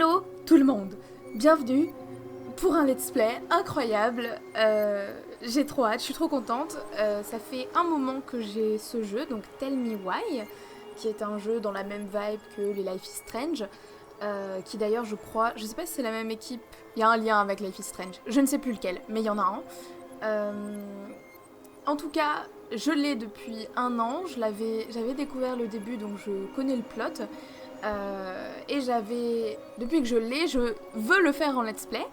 Hello tout le monde, bienvenue pour un let's play incroyable, j'ai trop hâte, je suis trop contente, ça fait un moment que j'ai ce jeu, donc Tell Me Why, qui est un jeu dans la même vibe que les Life is Strange, qui d'ailleurs je crois, je sais pas si c'est la même équipe, il y a un lien avec Life is Strange, je ne sais plus lequel, mais il y en a un. En tout cas, je l'ai depuis un an, j'avais découvert le début donc je connais le plot. Et depuis que je l'ai, je veux le faire en let's play,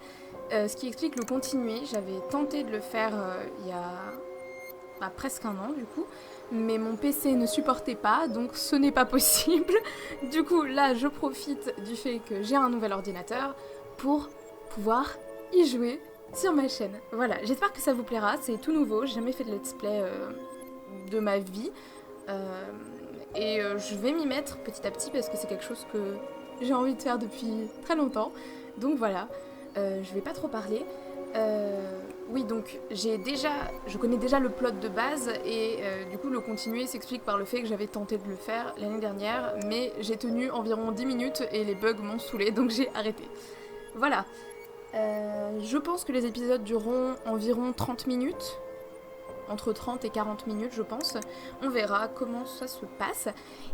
ce qui explique le continuer. J'avais tenté de le faire il y a presque un an du coup, mais mon PC ne supportait pas, donc ce n'est pas possible. Du coup, là, je profite du fait que j'ai un nouvel ordinateur pour pouvoir y jouer sur ma chaîne. Voilà, j'espère que ça vous plaira, c'est tout nouveau, j'ai jamais fait de let's play de ma vie. Et je vais m'y mettre petit à petit parce que c'est quelque chose que j'ai envie de faire depuis très longtemps. Donc voilà, je vais pas trop parler. Oui, donc je connais déjà le plot de base et du coup le continuer s'explique par le fait que j'avais tenté de le faire l'année dernière, mais j'ai tenu environ 10 minutes et les bugs m'ont saoulé, donc j'ai arrêté. Voilà. Je pense que les épisodes dureront environ 30 minutes. Entre 30 et 40 minutes, je pense. On verra comment ça se passe.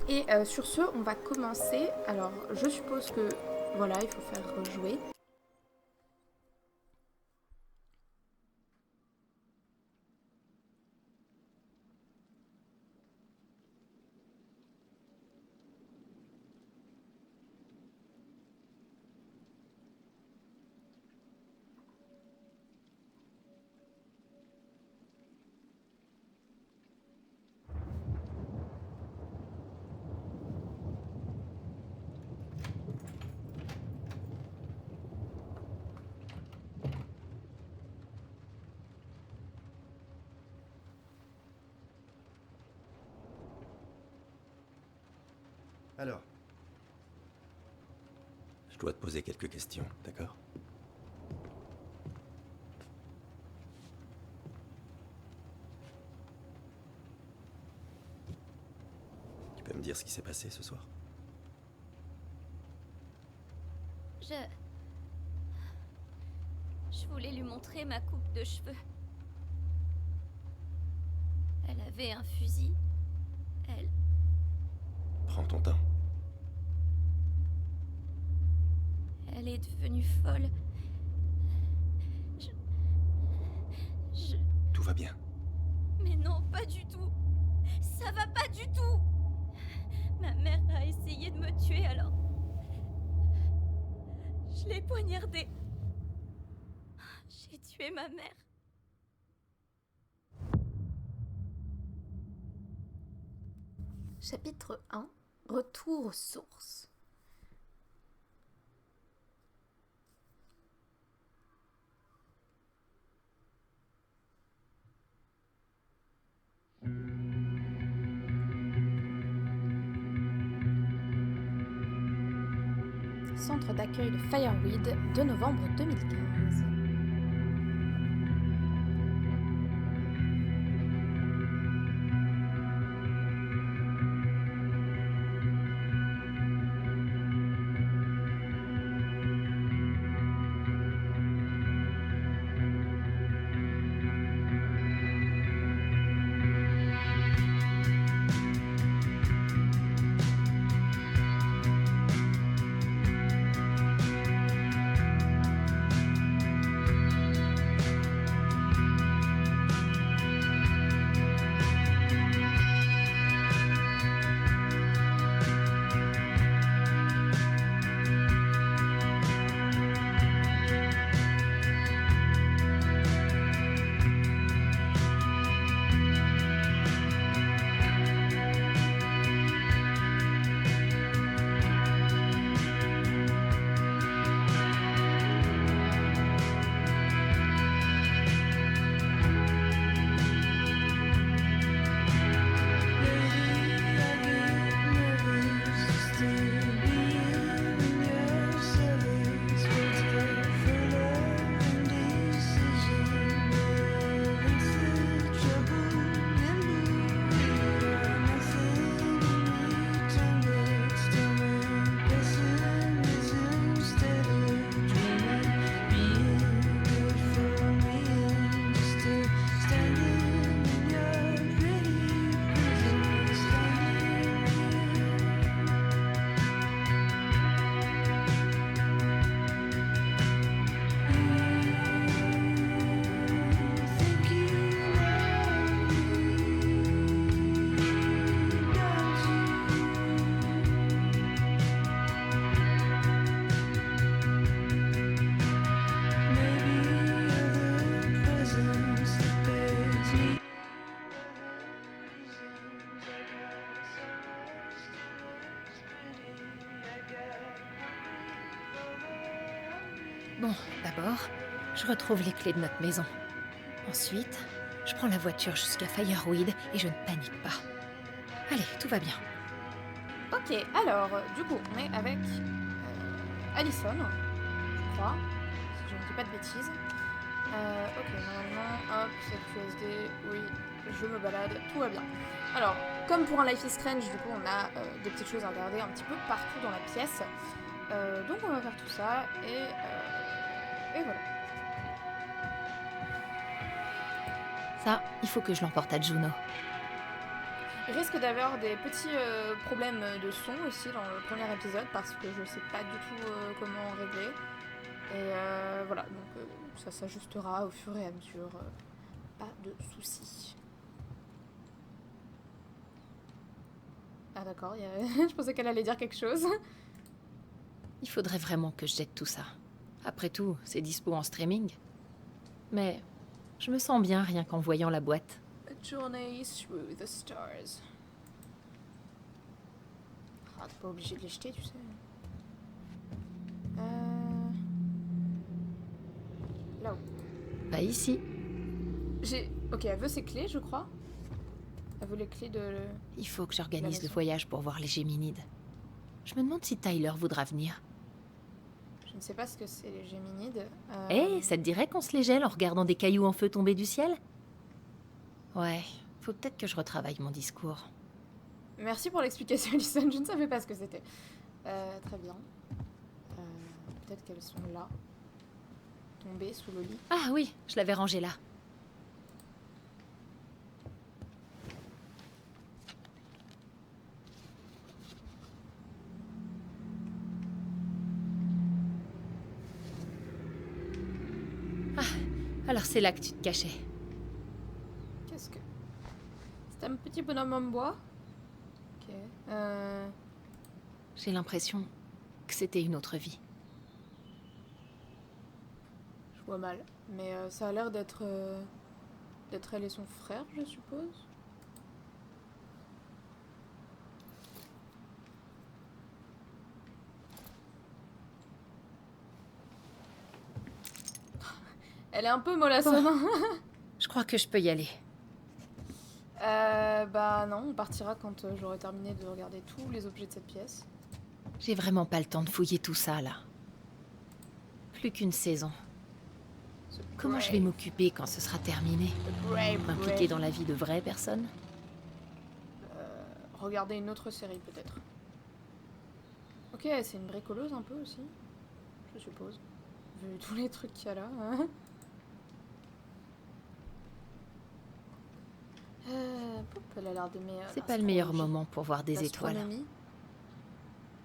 Et sur ce, on va commencer. Alors, je suppose que, voilà, il faut faire rejouer. Alors, Je dois te poser quelques questions, d'accord? Tu peux me dire ce qui s'est passé ce soir? Je voulais lui montrer ma coupe de cheveux. Elle avait un fusil. Prends ton temps. Elle est devenue folle. Tout va bien. Mais non, pas du tout. Ça va pas du tout. Ma mère a essayé de me tuer alors. Je l'ai poignardée. J'ai tué ma mère. Chapitre 1. Retour aux sources. Centre d'accueil de Fireweed, 2 novembre 2015. Bon, d'abord, je retrouve les clés de notre maison. Ensuite, je prends la voiture jusqu'à Fireweed et je ne panique pas. Allez, tout va bien. Ok, alors, du coup, on est avec Allison, je crois, si je ne dis pas de bêtises. Ok, normalement, hop, cette QSD, oui, je me balade, tout va bien. Alors, comme pour un Life is Strange, du coup, on a des petites choses à regarder un petit peu partout dans la pièce. Donc on va faire tout ça, et voilà. Ça, il faut que je l'emporte à Juno. Il risque d'avoir des petits problèmes de son aussi dans le premier épisode, parce que je sais pas du tout comment régler. Et voilà, donc ça s'ajustera au fur et à mesure. Pas de soucis. Ah d'accord, je pensais qu'elle allait dire quelque chose. Il faudrait vraiment que je jette tout ça. Après tout, c'est dispo en streaming. Mais je me sens bien rien qu'en voyant la boîte. A Journey Through the Stars. Ah, t'es pas obligé de les jeter, tu sais. Là-haut. Pas ici. Ok, elle veut ses clés, je crois. Elle veut les clés de... Il faut que La j'organise le maison. voyage pour voir les Géminides. Je me demande si Tyler voudra venir. Je ne sais pas ce que c'est, les Géminides. Eh, ça te dirait qu'on se les gèle en regardant des cailloux en feu tomber du ciel? Ouais, faut peut-être que je retravaille mon discours. Merci pour l'explication, Alison. Je ne savais pas ce que c'était. Très bien. Peut-être qu'elles sont là. Tombées sous le lit. Ah oui, je l'avais rangé là. Alors c'est là que tu te cachais. Qu'est-ce que... C'est un petit bonhomme en bois. Ok. J'ai l'impression que c'était une autre vie. Je vois mal. Mais ça a l'air d'être elle et son frère, je suppose. Elle est un peu mollassonne. Je crois que je peux y aller. Bah non, on partira quand j'aurai terminé de regarder tous les objets de cette pièce. J'ai vraiment pas le temps de fouiller tout ça là. Plus qu'une saison. Comment je vais m'occuper quand ce sera terminé? M'impliquer dans la vie de vraies personnes? Regarder une autre série peut-être. Ok, c'est une bricoleuse un peu aussi, je suppose. Vu tous les trucs qu'il y a là. Hein. Elle a l'air d'aimer. C'est pas le meilleur moment pour voir des étoiles. L'astronomie.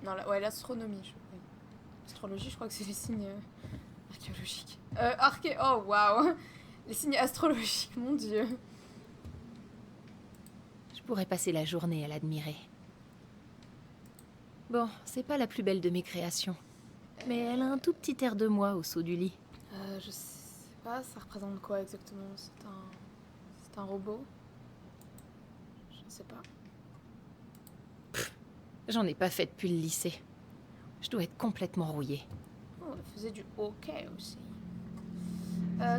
Non, ouais, l'astronomie. Oui. L'astrologie, je crois que c'est les signes archéologiques. Oh, waouh! Les signes astrologiques, mon dieu. Je pourrais passer la journée à l'admirer. Bon, c'est pas la plus belle de mes créations. Mais elle a un tout petit air de moi au saut du lit. Je sais pas, ça représente quoi exactement? C'est un robot? Je ne sais pas. J'en ai pas fait depuis le lycée. Je dois être complètement rouillée. Oh, elle faisait du hockey aussi.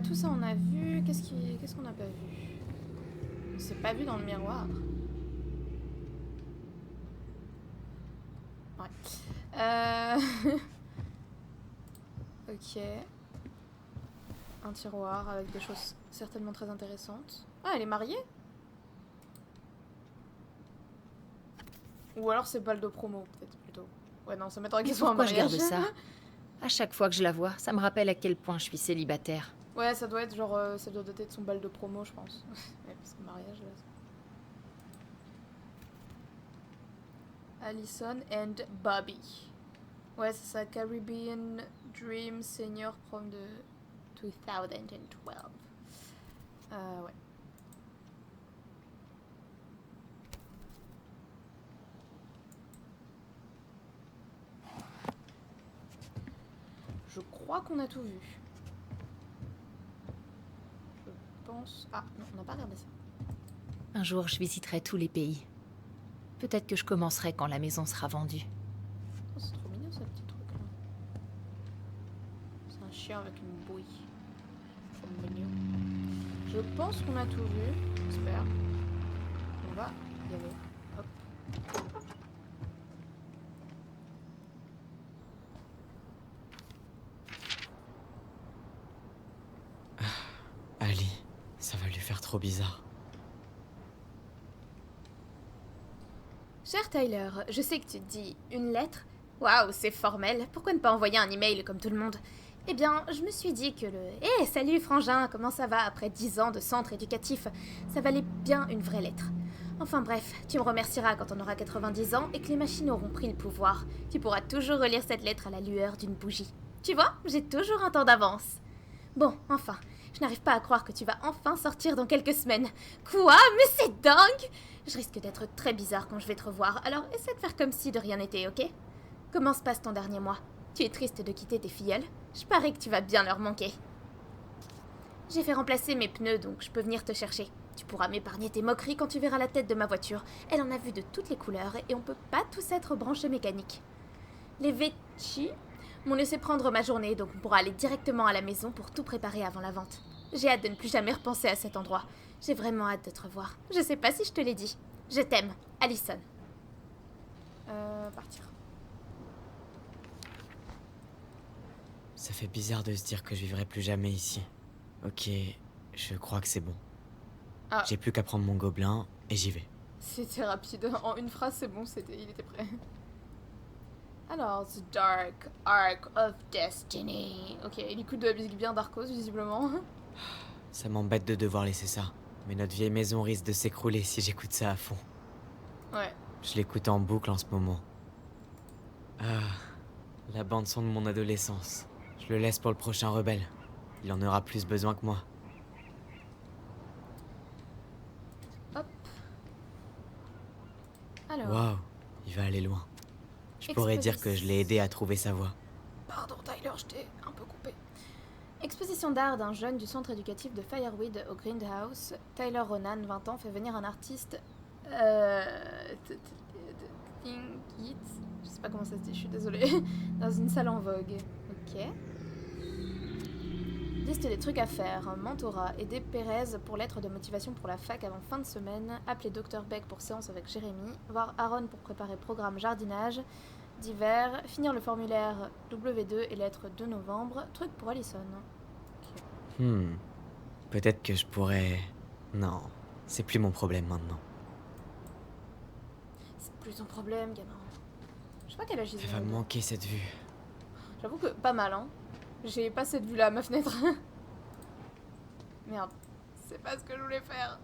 Tout ça on a vu. Qu'est-ce qu'on n'a pas vu? On s'est pas vu dans le miroir. Ouais. Ok. Un tiroir avec des choses certainement très intéressantes. Ah, elle est mariée? Ou alors c'est balle de promo, peut-être plutôt. Ouais, non, ça m'étonnerait qu'ils soient en Pourquoi je mariage. garde ça? À chaque fois que je la vois, ça me rappelle à quel point je suis célibataire. Ouais, ça doit être genre, ça doit dater de son bal de promo, je pense. Ouais, parce que mariage, là. Allison and Bobby. Ouais, c'est ça, Caribbean Dream Senior Prom de 2012. Ouais. Je crois qu'on a tout vu. Je pense... Ah, non, on n'a pas regardé ça. Un jour, je visiterai tous les pays. Peut-être que je commencerai quand la maison sera vendue. Oh, c'est trop mignon, ce petit truc-là. C'est Un chien avec une bouille. Trop mignon. Je pense qu'on a tout vu. J'espère. On va y aller. Hop. Ali, ça va lui faire trop bizarre. Cher Tyler, je sais que tu te dis une lettre. Waouh, c'est formel. Pourquoi ne pas envoyer un email comme tout le monde? Eh bien, je me suis dit que le « salut frangin, comment ça va après 10 ans de centre éducatif ?» ça valait bien une vraie lettre. Enfin bref, tu me remercieras quand on aura 90 ans et que les machines auront pris le pouvoir. Tu pourras toujours relire cette lettre à la lueur d'une bougie. Tu vois, j'ai toujours un temps d'avance. Bon, enfin, je n'arrive pas à croire que tu vas enfin sortir dans quelques semaines. Quoi? Mais c'est dingue! Je risque d'être très bizarre quand je vais te revoir, alors essaie de faire comme si de rien n'était, ok? Comment se passe ton dernier mois? Tu es triste de quitter tes filleuls? Je parie que tu vas bien leur manquer. J'ai fait remplacer mes pneus, donc je peux venir te chercher. Tu pourras m'épargner tes moqueries quand tu verras la tête de ma voiture. Elle en a vu de toutes les couleurs et on peut pas tous être branchés mécaniques. Les Vecchi m'ont laissé prendre ma journée, donc on pourra aller directement à la maison pour tout préparer avant la vente. J'ai hâte de ne plus jamais repenser à cet endroit. J'ai vraiment hâte de te revoir. Je sais pas si je te l'ai dit. Je t'aime, Allison. Partir. Ça fait bizarre de se dire que je vivrai plus jamais ici. Ok, je crois que c'est bon. Ah. J'ai plus qu'à prendre mon gobelin et j'y vais. C'était rapide. En une phrase, c'est bon, il était prêt. Alors, The Dark Ark of Destiny. Ok, il écoute de la musique bien darkos, visiblement. Ça m'embête de devoir laisser ça. Mais notre vieille maison risque de s'écrouler si j'écoute ça à fond. Ouais. Je l'écoute en boucle en ce moment. Ah, la bande-son de mon adolescence. Je le laisse pour le prochain rebelle. Il en aura plus besoin que moi. Hop. Alors. Waouh, il va aller loin. Je pourrais dire que je l'ai aidé à trouver sa voie. Pardon Tyler, je t'ai un peu coupé. Exposition d'art d'un jeune du centre éducatif de Fireweed au Grindhouse. Tyler Ronan, 20 ans, fait venir un artiste... Je sais pas comment ça se dit, je suis désolée. Dans une salle en vogue. Ok. Liste des trucs à faire. Mentorat. Aider Pérez pour lettre de motivation pour la fac avant fin de semaine. Appeler Dr Beck pour séance avec Jérémy. Voir Aaron pour préparer programme jardinage d'hiver. Finir le formulaire W2 et lettre de novembre. Truc pour Allison. Okay. Peut-être que je pourrais... Non, c'est plus mon problème maintenant. C'est plus ton problème, gamin. Je sais pas quel âge ils ont. Elle va me manquer cette vue. J'avoue que pas mal, hein. J'ai pas cette vue-là à ma fenêtre. Merde. C'est pas ce que je voulais faire.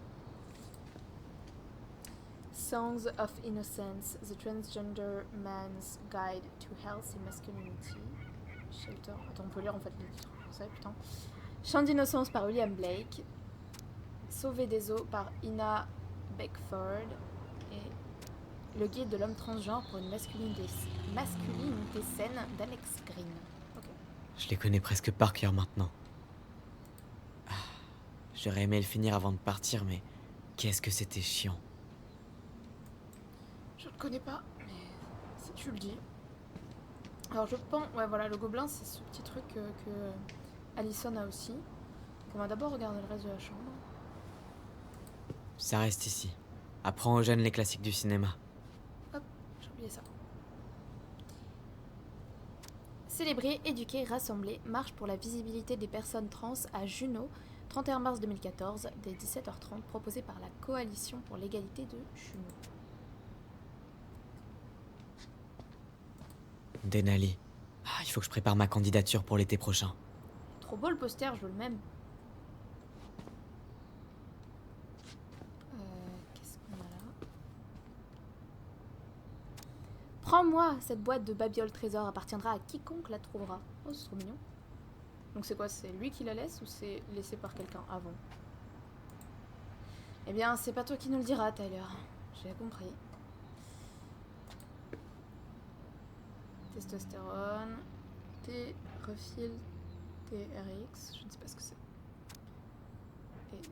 Songs of Innocence, The Transgender Man's Guide to Healthy Masculinity. Shelter. Attends, on peut lire en fait les titres français, putain. Chant d'innocence par William Blake. Sauver des eaux par Ina Beckford. Et Le guide de l'homme transgenre pour une masculinité saine d'Alex Green. Okay. Je les connais presque par cœur maintenant. Ah, j'aurais aimé le finir avant de partir, mais qu'est-ce que c'était chiant. Je le connais pas, mais si tu le dis. Alors je pense... Ouais voilà, le gobelin c'est ce petit truc que Allison a aussi. Donc on va d'abord regarder le reste de la chambre. Ça reste ici. Apprends aux jeunes les classiques du cinéma. Hop, j'ai oublié ça. Célébrer, éduquer, rassembler, marche pour la visibilité des personnes trans à Juneau, 31 mars 2014, dès 17h30, proposée par la Coalition pour l'égalité de Juneau. Denali. Ah, il faut que je prépare ma candidature pour l'été prochain. Trop beau le poster, je veux le même. Qu'est-ce qu'on a là? Prends-moi, cette boîte de babioles trésor appartiendra à quiconque la trouvera. Oh, c'est trop mignon. Donc c'est quoi? C'est lui qui la laisse ou c'est laissé par quelqu'un avant? Eh bien, c'est pas toi qui nous le diras, Tyler. J'ai compris. Testostérone. T-refil TRX. Je ne sais pas ce que c'est. Et... ok.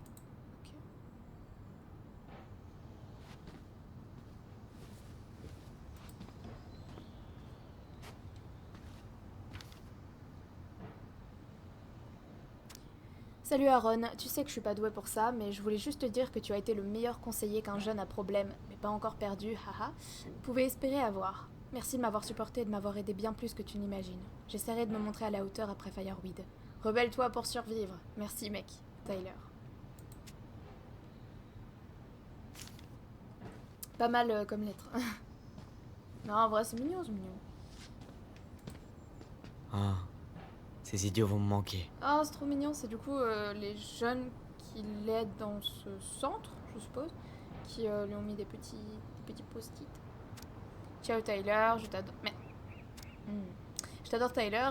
Salut Aaron, tu sais que je suis pas douée pour ça, mais je voulais juste te dire que tu as été le meilleur conseiller qu'un jeune à problème, mais pas encore perdu, haha, pouvait espérer avoir. Merci de m'avoir supporté et de m'avoir aidé bien plus que tu n'imagines. J'essaierai de me montrer à la hauteur après Fireweed. Rebelle-toi pour survivre. Merci mec. Tyler. Pas mal comme lettre. Non, en vrai c'est mignon, c'est mignon. Ah, ces idiots vont me manquer. Ah, c'est trop mignon, c'est du coup les jeunes qui l'aident dans ce centre, je suppose, qui lui ont mis des petits post-it. Ciao Tyler, je t'adore. Mais... Je t'adore Tyler,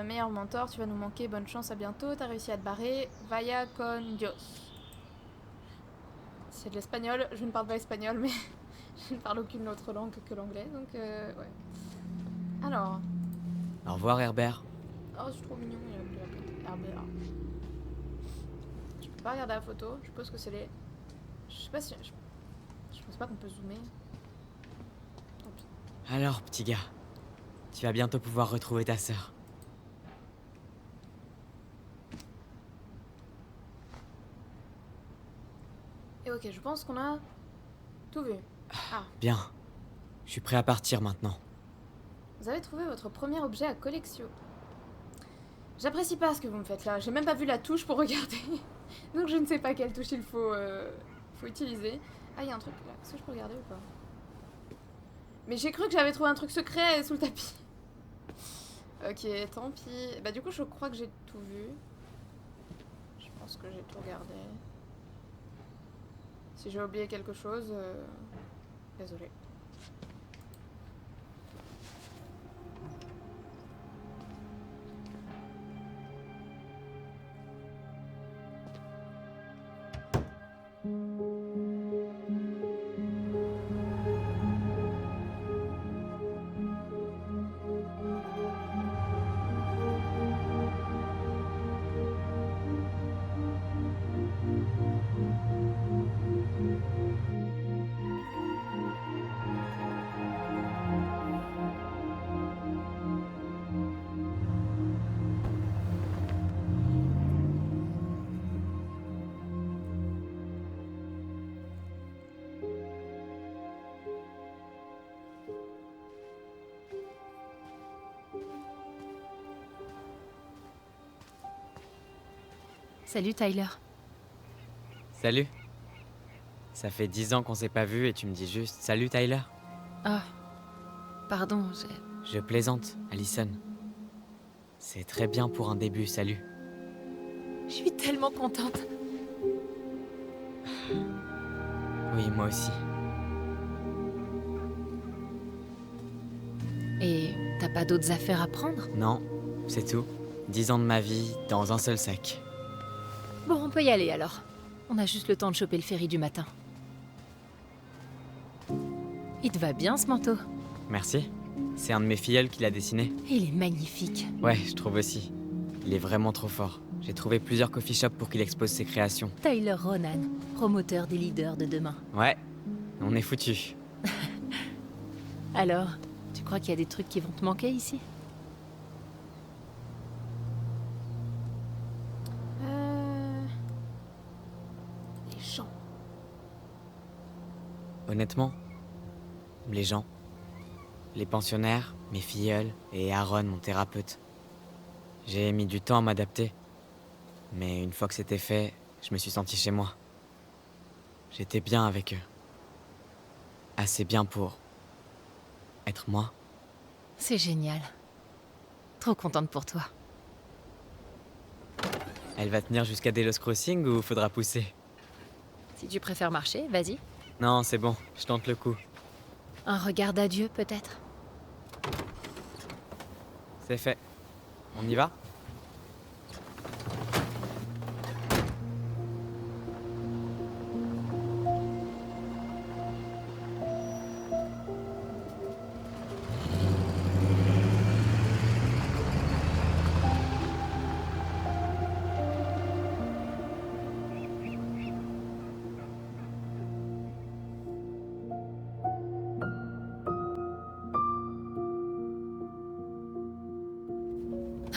meilleur mentor, tu vas nous manquer, bonne chance, à bientôt, t'as réussi à te barrer, vaya con Dios. C'est de l'espagnol, je ne parle pas espagnol, mais je ne parle aucune autre langue que l'anglais, donc ouais. Alors, Au revoir, Herbert. oh c'est trop mignon, il a appelé Herbert. Je peux pas regarder la photo, je suppose que c'est les... Je sais pas si... Je pense pas qu'on peut zoomer. Tant pis. Alors, petit gars, tu vas bientôt pouvoir retrouver ta sœur. Et ok, je pense qu'on a tout vu. Ah, Bien. Je suis prêt à partir maintenant. vous avez trouvé votre premier objet à collection. J'apprécie pas ce que vous me faites là, j'ai même pas vu la touche pour regarder. Donc je ne sais pas quelle touche il faut utiliser. Ah, il y a un truc là, est-ce que je peux regarder ou pas? Mais j'ai cru que j'avais trouvé un truc secret sous le tapis. Ok, tant pis. Bah du coup je crois que j'ai tout vu. Je pense que j'ai tout regardé. Si j'ai oublié quelque chose, désolé. Salut Tyler. Salut. Ça fait 10 ans qu'on s'est pas vu et tu me dis juste salut Tyler. Ah, pardon, Je plaisante, Allison. C'est très bien pour un début, salut. je suis tellement contente. Oui, moi aussi. Et t'as pas d'autres affaires à prendre? Non, c'est tout. 10 ans de ma vie dans un seul sac. Bon, on peut y aller alors. On a juste le temps de choper le ferry du matin. Il te va bien ce manteau? Merci. C'est un de mes filleuls qui l'a dessiné. Il est magnifique. Ouais, je trouve aussi. Il est vraiment trop fort. J'ai trouvé plusieurs coffee shops pour qu'il expose ses créations. Tyler Ronan, promoteur des leaders de demain. Ouais, on est foutus. Alors, tu crois qu'il y a des trucs qui vont te manquer ici? Les gens. Honnêtement, les gens, les pensionnaires, mes filleuls et Aaron, mon thérapeute. J'ai mis du temps à m'adapter. Mais une fois que c'était fait, je me suis senti chez moi. J'étais bien avec eux. Assez bien pour être moi. C'est génial. Trop contente pour toi. Elle va tenir jusqu'à Delos Crossing ou faudra pousser? Si tu préfères marcher, vas-y. Non, c'est bon, je tente le coup. Un regard d'adieu, peut-être? C'est fait. On y va?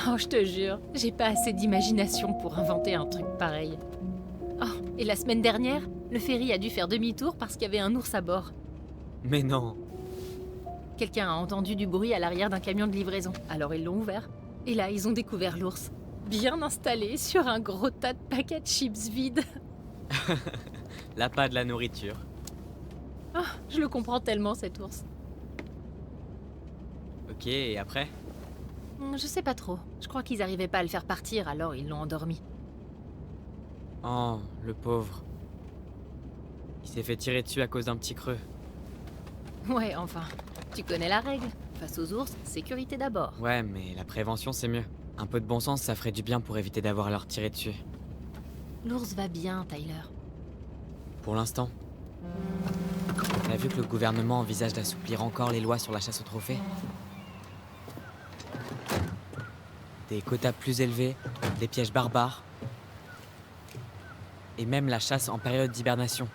Oh, je te jure, j'ai pas assez d'imagination pour inventer un truc pareil. Oh, et la semaine dernière, le ferry a dû faire demi-tour parce qu'il y avait un ours à bord. Mais non. Quelqu'un a entendu du bruit à l'arrière d'un camion de livraison, alors ils l'ont ouvert. Et là, ils ont découvert l'ours, bien installé sur un gros tas de paquets de chips vides. L'appât de la nourriture. Oh, je le comprends tellement, cet ours. Ok, et après? Je sais pas trop. Je crois qu'ils arrivaient pas à le faire partir, alors ils l'ont endormi. Oh, le pauvre. Il s'est fait tirer dessus à cause d'un petit creux. Ouais, enfin, tu connais la règle. Face aux ours, sécurité d'abord. Ouais, mais la prévention, c'est mieux. Un peu de bon sens, ça ferait du bien pour éviter d'avoir à leur tirer dessus. L'ours va bien, Tyler. Pour l'instant. T'as vu que le gouvernement envisage d'assouplir encore les lois sur la chasse aux trophées? Des quotas plus élevés, des pièges barbares, et même la chasse en période d'hibernation.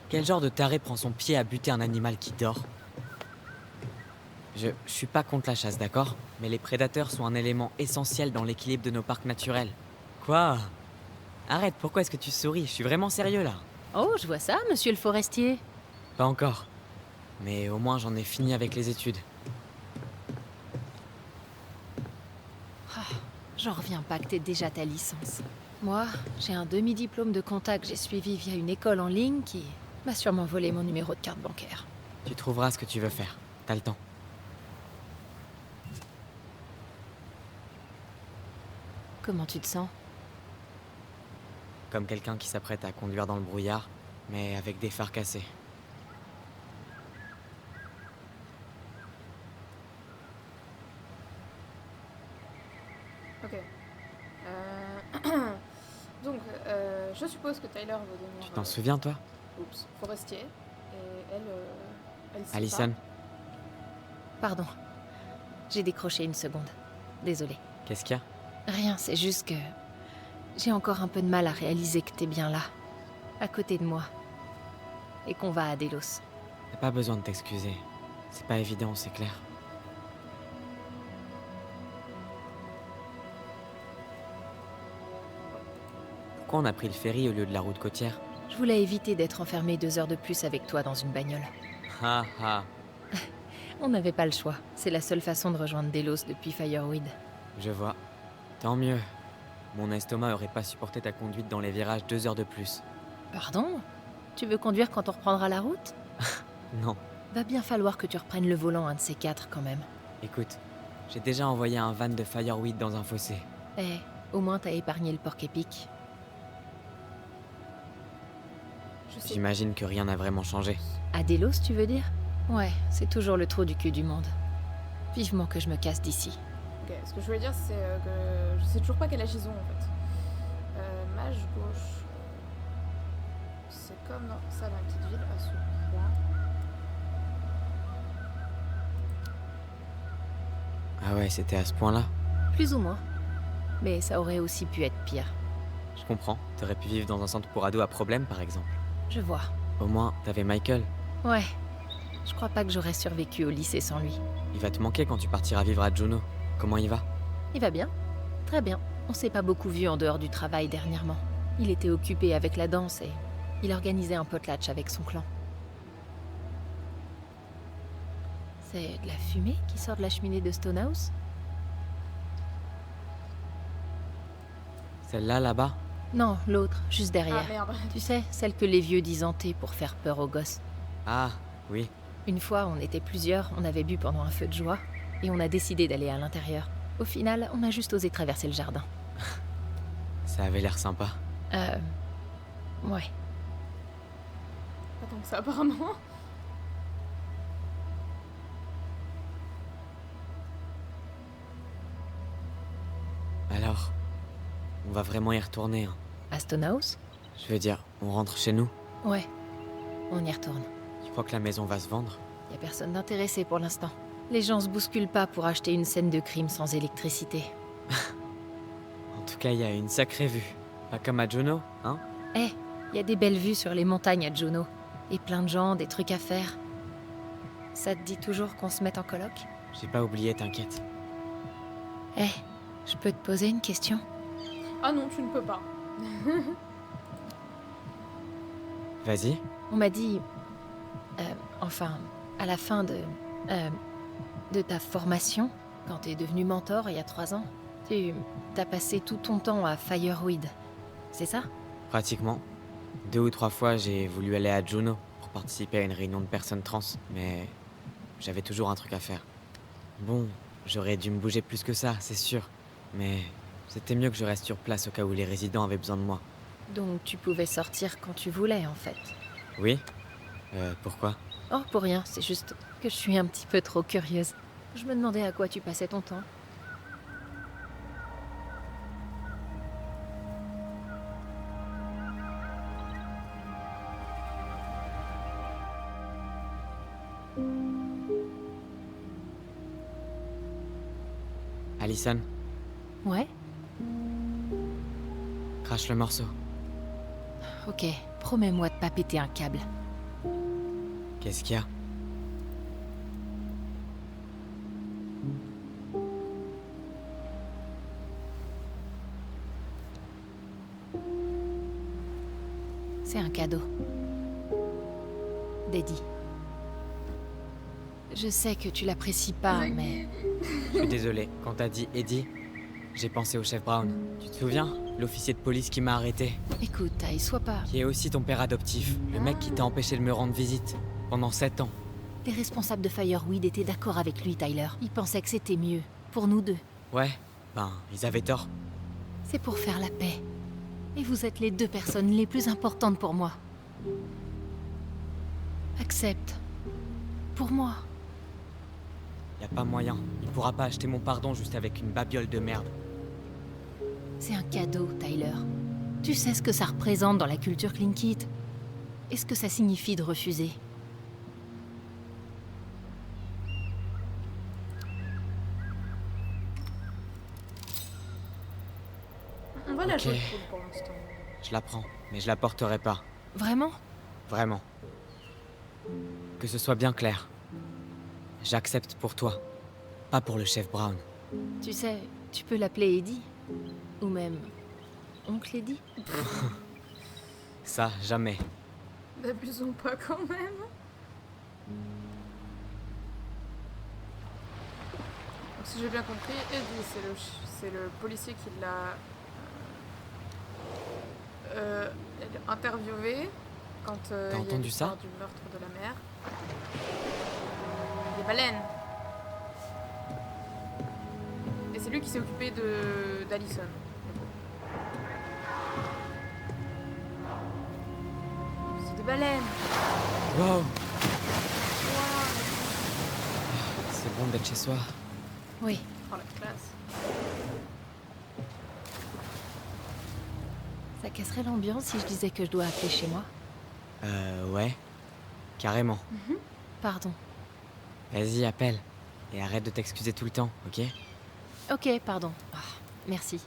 Quel genre de taré prend son pied à buter un animal qui dort? Je suis pas contre la chasse, d'accord? Mais les prédateurs sont un élément essentiel dans l'équilibre de nos parcs naturels. Quoi? Arrête, pourquoi est-ce que tu souris? Je suis vraiment sérieux là. Oh, je vois ça, monsieur le forestier. Pas encore. Mais au moins j'en ai fini avec les études. J'en reviens pas que t'aies déjà ta licence. Moi, j'ai un demi-diplôme de compta que j'ai suivi via une école en ligne qui m'a sûrement volé mon numéro de carte bancaire. Tu trouveras ce que tu veux faire. T'as le temps. Comment tu te sens? Comme quelqu'un qui s'apprête à conduire dans le brouillard, mais avec des phares cassés. Ok. Donc, je suppose que Tyler va devenir... Tu t'en souviens, toi? Oups, forestier. Et elle sait Allison, Pardon. J'ai décroché une seconde. Désolée. qu'est-ce qu'il y a? Rien, c'est juste que... j'ai encore un peu de mal à réaliser que t'es bien là. À côté de moi. Et qu'on va à Delos. T'as pas besoin de t'excuser. C'est pas évident, c'est clair. Pourquoi on a pris le ferry au lieu de la route côtière? Je voulais éviter d'être enfermée 2 heures de plus avec toi dans une bagnole. Ha ha, On n'avait pas le choix. C'est la seule façon de rejoindre Delos depuis Fireweed. je vois. Tant mieux. Mon estomac aurait pas supporté ta conduite dans les virages 2 heures de plus. Pardon? Tu veux conduire quand on reprendra la route? Non. Va bien falloir que tu reprennes le volant un de ces 4 quand même. Écoute, j'ai déjà envoyé un van de Fireweed dans un fossé. Eh, au moins t'as épargné le porc épic. Je sais. J'imagine que rien n'a vraiment changé. À Delos, tu veux dire? Ouais, c'est toujours le trou du cul du monde. Vivement que je me casse d'ici. Ok, ce que je voulais dire, c'est que je sais toujours pas quel âge ils ont en fait. Mage gauche. C'est comme dans ça dans la petite ville à ce point. Ah ouais, c'était à ce point-là? Plus ou moins. Mais ça aurait aussi pu être pire. Je comprends. T'aurais pu vivre dans un centre pour ados à problème, par exemple. Je vois. Au moins, t'avais Michael. Ouais. Je crois pas que j'aurais survécu au lycée sans lui. Il va te manquer quand tu partiras vivre à Juno. Comment il va? Il va bien. Très bien. On s'est pas beaucoup vu en dehors du travail dernièrement. Il était occupé avec la danse et il organisait un potlatch avec son clan. C'est de la fumée qui sort de la cheminée de Stonehouse? Celle-là, là-bas? Non, l'autre, juste derrière. Ah merde. Tu sais, celle que les vieux disent hantée pour faire peur aux gosses. Ah, oui. Une fois, on était plusieurs, on avait bu pendant un feu de joie, et on a décidé d'aller à l'intérieur. Au final, on a juste osé traverser le jardin. Ça avait l'air sympa. Ouais. Pas tant que ça apparemment. Alors, on va vraiment y retourner, hein. À Stonehouse? Je veux dire, on rentre chez nous. Ouais. On y retourne. Tu crois que la maison va se vendre? Y a personne d'intéressé pour l'instant. Les gens se bousculent pas pour acheter une scène de crime sans électricité. En tout cas, il y a une sacrée vue. Pas comme à Juno, hein? Y a des belles vues sur les montagnes à Juno. Et plein de gens, des trucs à faire. Ça te dit toujours qu'on se mette en coloc? J'ai pas oublié, t'inquiète. Eh, je peux te poser une question? Ah non, tu ne peux pas. Vas-y. On m'a dit... enfin, à la fin de ta formation, quand t'es devenu mentor il y a 3 ans, t'as passé tout ton temps à Fireweed. C'est ça? Pratiquement. 2 ou 3 fois, j'ai voulu aller à Juno pour participer à une réunion de personnes trans, mais j'avais toujours un truc à faire. Bon, j'aurais dû me bouger plus que ça, c'est sûr, mais c'était mieux que je reste sur place au cas où les résidents avaient besoin de moi. Donc tu pouvais sortir quand tu voulais, en fait. Oui? Pourquoi? Oh, pour rien, c'est juste que je suis un petit peu trop curieuse. Je me demandais à quoi tu passais ton temps. Allison, Ouais? crache le morceau. Ok, promets-moi de pas péter un câble. Qu'est-ce qu'il y a? C'est un cadeau. d'Eddie. Je sais que tu l'apprécies pas, mais... Je suis désolé, quand t'as dit Eddie, j'ai pensé au chef Brown. Tu te souviens? L'officier de police qui m'a arrêté. Écoute, Ty, sois pas... Qui est aussi ton père adoptif. Le mec qui t'a empêché de me rendre visite. Pendant 7 ans. Les responsables de Fireweed étaient d'accord avec lui, Tyler. Ils pensaient que c'était mieux. Pour nous deux. Ouais, ils avaient tort. C'est pour faire la paix. Et vous êtes les 2 personnes les plus importantes pour moi. Accepte. Pour moi. Y a pas moyen. Il pourra pas acheter mon pardon juste avec une babiole de merde. C'est un cadeau, Tyler. Tu sais ce que ça représente dans la culture Tlingit. Et ce que ça signifie de refuser. On va la Ok. jouer cool pour l'instant. Je la prends, mais je la porterai pas. Vraiment? Vraiment. Que ce soit bien clair. J'accepte pour toi. Pas pour le chef Brown. Tu sais, tu peux l'appeler Eddie. Ou même... Oncle Eddie. Ça, jamais. N'abusons pas quand même. Donc, si j'ai bien compris, Eddie, c'est le policier qui l'a interviewé quand il y a entendu l'histoire ça du meurtre de la mère. Les baleines. Et c'est lui qui s'est occupé d'Allison. C'est des baleines. Wow! C'est bon d'être chez soi. Oui. Oh la classe. Ça casserait l'ambiance si je disais que je dois appeler chez moi. Ouais. Carrément. Pardon. Vas-y, appelle. Et arrête de t'excuser tout le temps, ok? Ok, pardon. Ah, merci.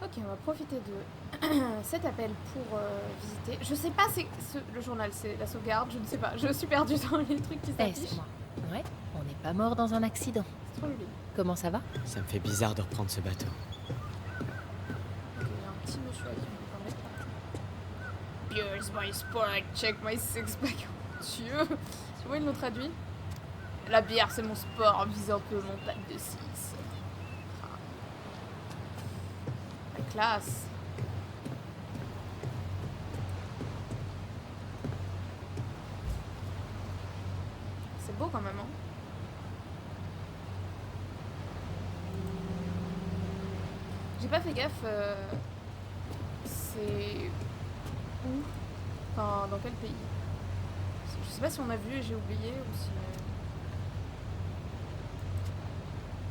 Ok, on va profiter de cet appel pour visiter. Je sais pas, le journal, c'est la sauvegarde, je ne sais pas. Je suis perdue dans les trucs qui Eh, s'affichent. c'est moi. Ouais, on n'est pas mort dans un accident. C'est trop joli. Comment ça va? Ça me fait bizarre de reprendre ce bateau. Il y a un petit monsieur à qui on peut parler. Here's my sport, check my six pack. Oh mon Dieu. Tu vois, ils l'ont traduit. La bière, c'est mon sport, visant que mon pack de 6. La classe. C'est beau quand même, hein. J'ai pas fait gaffe. C'est où? Enfin, dans quel pays? Je sais pas si on a vu et j'ai oublié ou si.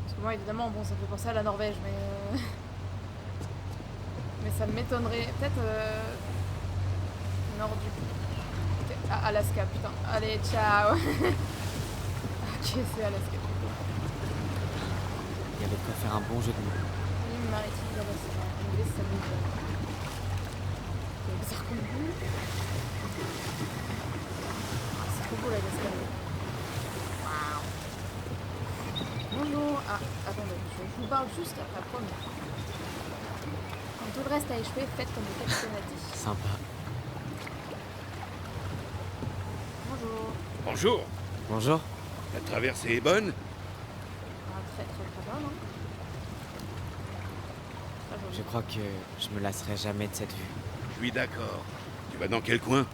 Parce que moi, évidemment, bon, ça me fait penser à la Norvège, mais. Mais ça m'étonnerait. Peut-être. Nord du. Ok, ah, Alaska, putain. Allez, ciao! Ok, c'est Alaska. Il y avait de quoi faire un bon jeu de mots. Ligne maritime d'Alaska. En anglais, ça m'étonne. C'est bizarre comme bout. C'est trop beau l'Alaska. Waouh. Bonjour. Ah, attendez, je vous parle juste après, promis. Quand tout le reste a échoué, faites comme le capitaine a dit. Sympa. Bonjour. Bonjour, Bonjour. la traversée est bonne? Ah, très bien, non? Très joli. Je crois que je me lasserai jamais de cette vue. Je suis d'accord. Tu vas dans quel coin?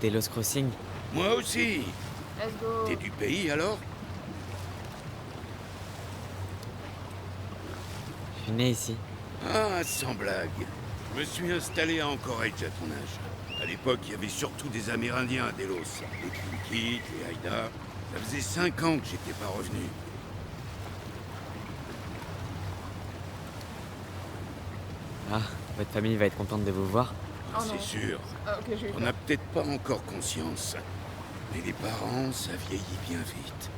Delos Crossing. Moi aussi. Let's go. T'es du pays alors? Je suis né ici. Ah, sans blague. Je me suis installé à Anchorage à ton âge. À l'époque, il y avait surtout des Amérindiens à Delos. Les Tlingits, les Haïda. Ça faisait 5 ans que j'étais pas revenu. Ah, votre famille va être contente de vous voir. Oh non. C'est sûr. Ah, ok, j'ai eu On peur. n'a peut-être pas encore conscience. Mais les parents, ça vieillit bien vite.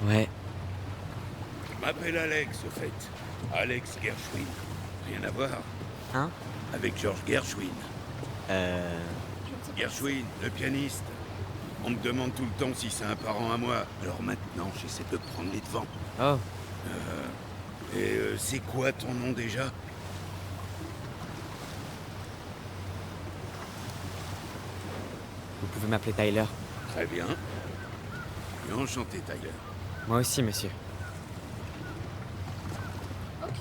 Ouais. Je m'appelle Alex, au fait. Alex Gershwin. Rien à voir. Hein? Avec George Gershwin. Je ne sais pas. Gershwin, le pianiste. On me demande tout le temps si c'est un parent à moi. Alors maintenant, j'essaie de prendre les devants. Oh, C'est quoi ton nom déjà? vous pouvez m'appeler Tyler. Très bien. Et enchanté, Tyler. Moi aussi, monsieur. Ok.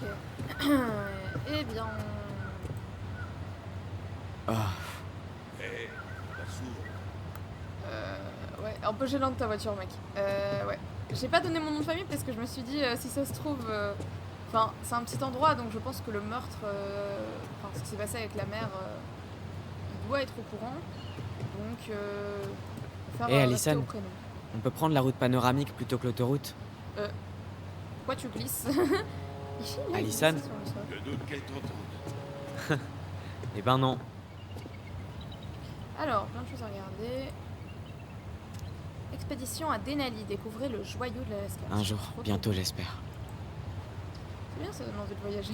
Eh bien... Oh, Eh, la sourde. Ouais, un peu gênante ta voiture, mec. Ouais. J'ai pas donné mon nom de famille parce que je me suis dit, si ça se trouve... Enfin, c'est un petit endroit, donc je pense que le meurtre... Enfin, ce qui s'est passé avec la mère... il doit être au courant. Donc... faire Eh, rester Alison. au prénom. on peut prendre la route panoramique plutôt que l'autoroute? Pourquoi tu glisses? Il Alison. glisse sur le sol. Je doute qu'elle t'entende. Eh ben non. Alors, plein de choses à regarder. Expédition à Denali, découvrez le joyau de l'Alaska. Un jour, Trop bientôt cool. j'espère. C'est bien, ça donne envie de voyager.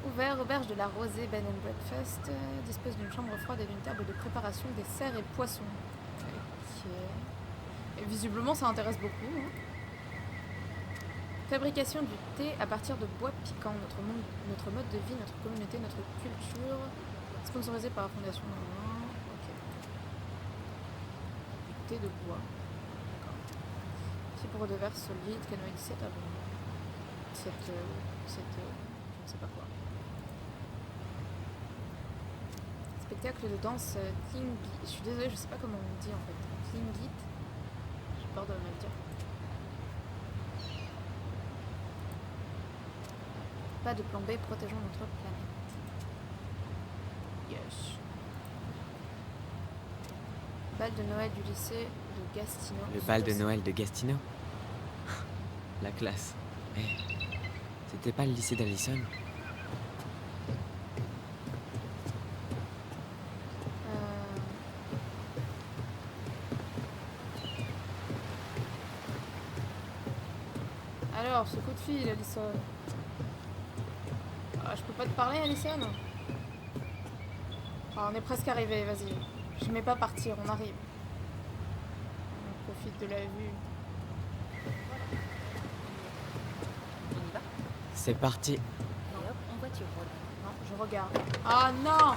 Ouvert, auberge de la Rosée Bed and Breakfast, dispose d'une chambre froide et d'une table de préparation des cerfs et poissons. Ok. Et visiblement, ça intéresse beaucoup. Hein. Fabrication du thé à partir de bois piquants, notre mode de vie, notre communauté, notre culture, sponsorisé par la Fondation Merlin. Ok. Du thé de bois. D'accord. Fibre de verre solide, canoë 17 à bon. Je ne sais pas quoi. Spectacle de danse Tlingit. Je suis désolée, je sais pas comment on dit en fait. Tlingit. J'ai peur de mal dire. Pas de plan B, protégeons notre planète. Yes. Bal de Noël du lycée de Gastino. Le bal de Noël de Gastino. La classe. Eh, c'était pas le lycée d'Allison? Alors, ce coup de fil, Alison. Ah, je peux pas te parler, Alison? Ah, on est presque arrivé, vas-y. Je mets pas partir, on arrive. On profite de la vue. On y va? C'est parti. Et hop, en voiture, voilà. Non, je regarde. Ah non!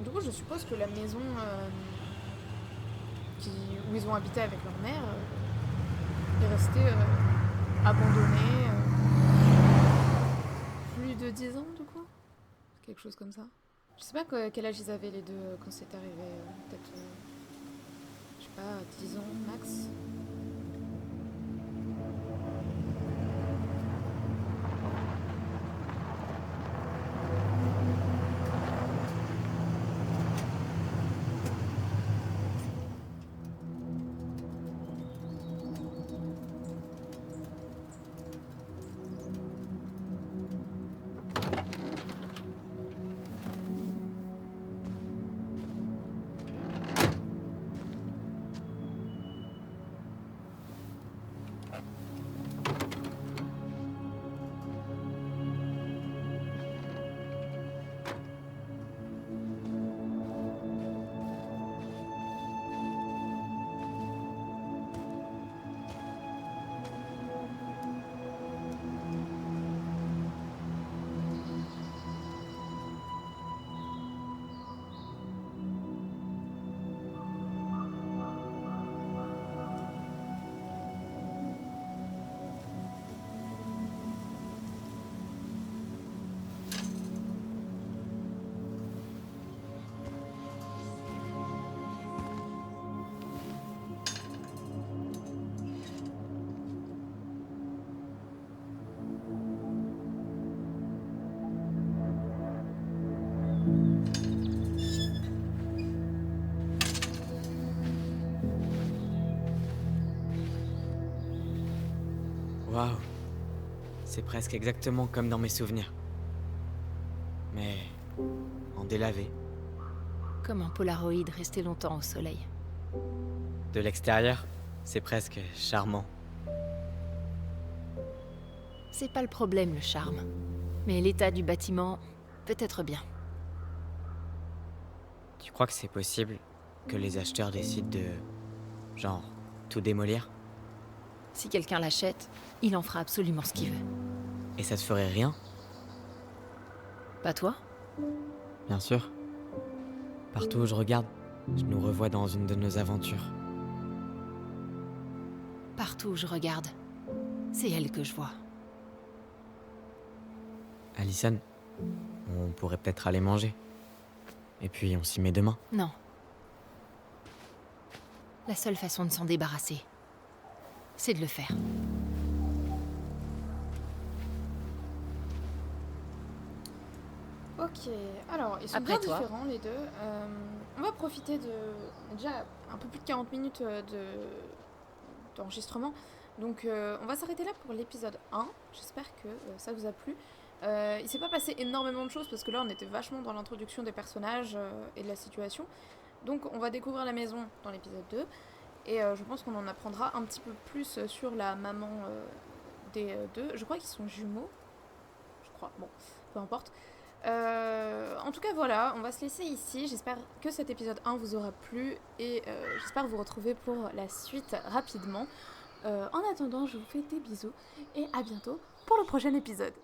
Du coup, je suppose que la maison où ils ont habité avec leur mère est restée abandonnée plus de 10 ans, du coup? Quelque chose comme ça. Je sais pas quel âge ils avaient les deux quand c'est arrivé. Peut-être, je sais pas, 10 ans max. Waouh. C'est presque exactement comme dans mes souvenirs. Mais en délavé. Comme un Polaroid resté longtemps au soleil. De l'extérieur, c'est presque charmant. C'est pas le problème, le charme. Mais l'état du bâtiment, peut-être bien. Tu crois que c'est possible que les acheteurs décident de... genre, tout démolir? Si quelqu'un l'achète, il en fera absolument ce qu'il veut. Et ça te ferait rien? Pas toi? Bien sûr. Partout où je regarde, je nous revois dans une de nos aventures. Partout où je regarde, c'est elle que je vois. Allison, on pourrait peut-être aller manger. Et puis on s'y met demain. Non. La seule façon de s'en débarrasser, c'est de le faire. Ok, alors ils sont Après bien toi. différents les deux. On va profiter de déjà un peu plus de 40 minutes d'enregistrement. Donc on va s'arrêter là pour l'épisode 1. J'espère que ça vous a plu. Il s'est pas passé énormément de choses parce que là on était vachement dans l'introduction des personnages et de la situation. Donc on va découvrir la maison dans l'épisode 2. Et je pense qu'on en apprendra un petit peu plus sur la maman des deux. Je crois qu'ils sont jumeaux. Je crois, bon, peu importe. En tout cas voilà, on va se laisser ici. J'espère que cet épisode 1 vous aura plu et j'espère vous retrouver pour la suite rapidement. En attendant, je vous fais des bisous et à bientôt pour le prochain épisode.